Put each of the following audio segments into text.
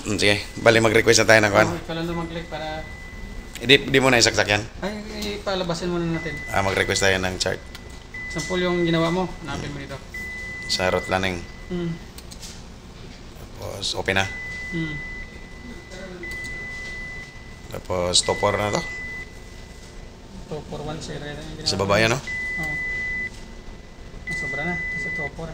Sige, bali mag-request na tayo ng kwan. Ikaw lang daw mag-click para... Di mo na isaksak yan. Ay, palabasin muna natin. Mag-request tayo ng chart. Sample yung ginawa mo, hanapin mo dito. Sa route planning. Hmm. Tapos, open na. Hmm. Tapos, top 4 na to. 2410 rin yung ginawa. Sa baba yan, no? Oo. Sobra na, kasi 24.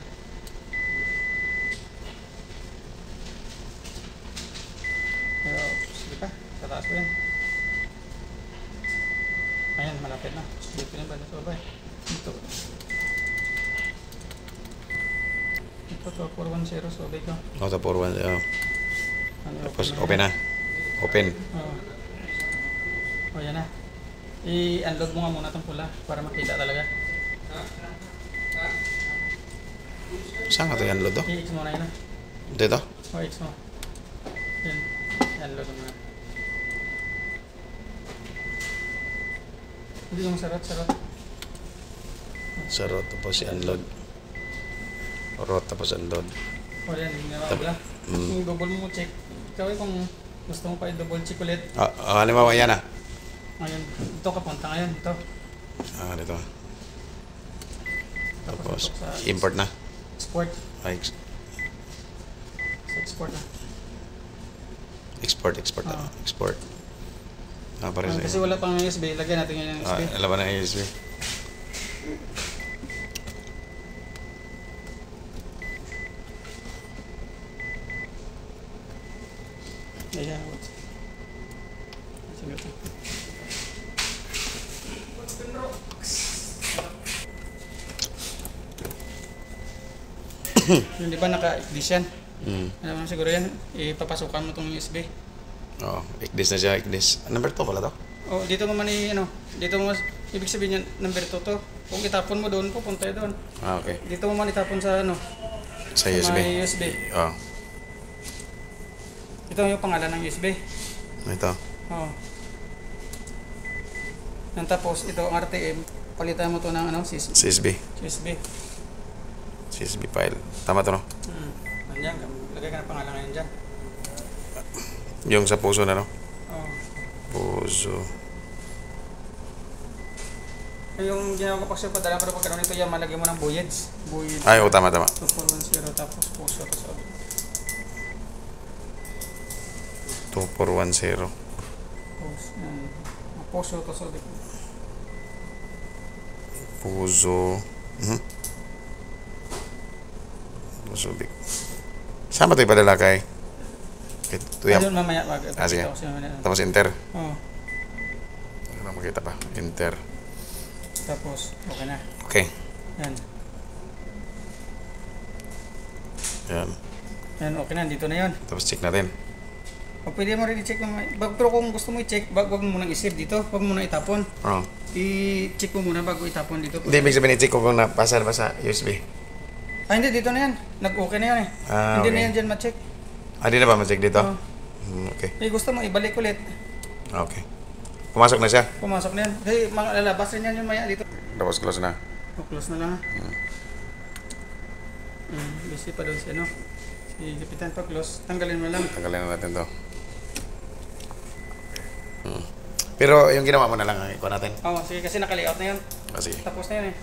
Pero, sige pa, tataas ko yan. Ayan, malapit na. Dito na ba sa baba eh. Ito. Ito, 2410, so big ko. Top 4 1. Ano, Tapos, open na. Open. Oo. O, yan na. I-unload mo nga muna itong pula para makita talaga. Saan nga ito yung unload to? I-X mo na yun. Dito? O, X mo. Yan. I-unload mo na. Hindi yung sarot. Sa route, tapos i-unload. Route, tapos unload. O, yan. Ginawa ko lang. Yung double mo check. Ikaw kung gusto mo pa i-double check ulit. Halimbawa yan ah. Ngayon, ito kapunta ngayon. Ito. Dito. Tapos, ito sa import na. export. Ay, Sa export na. export. Export. Parang Kasi wala pang USB. Lagyan natin yung USB. Laban ng USB. Ayan. Sige ito. Yung di ba naka-XDIS yan? Alam mo siguro yan, ipapasukan mo itong USB. XDIS na siya, XDIS. Number 2 pala to? Dito mo man dito mo, ibig sabihin yan, number 2 to. Kung itapon mo doon, pupunta doon. Okay. Dito mo man itapon sa Sa USB? may USB. Ito yung pangalan ng USB. Ito. Yan, tapos ito ang RTM, palitan mo to ng CSB. CSB file. Tama to, no? Nandiyan, lagay ka ng pangalan ngayon dyan. Yung sa puso na, no? Puso. Yung ginawa ko pa siya, padala ko na pagkaroon nito yan, malagay mo ng voyage. Ay, tama. 2410, tapos puso. 2410. Puso to sabi ko. Puso. Puso big. Saan ba ito ipadala kay? Ito yan. Ayun, mamaya. Sige. Tapos enter. Oo. Ano makita pa? Enter. Tapos, okay na. Okay. Yan. Yan, okay na. Dito na yun. Tapos check natin. O pwede mo rin i-check naman. Pero kung gusto mo i-check, wag mo munang i-save dito. Wag mo munang itapon. I-check mo muna bago itapon dito. Hindi, ibig sabihin i-check ko kung napasa ba sa USB. Hindi. Dito na yan. Nag-okay na yan eh. Hindi okay. na yan dyan ma-check. Di na ba ma-check dito? Okay. Gusto mo, ibalik ulit. Okay. Pumasok na siya? Pumasok na yan. Kasi lalabas rin yan yung maya dito. Tapos close na. Close na lang ha. Busy pa doon siya, no? Gipitan pa close. Tanggalin mo lang. Tanggalin na natin to. Pero yung ginawa mo na lang, ikuha natin. Sige, kasi naka-layout na yan. Sige. Tapos na yan eh.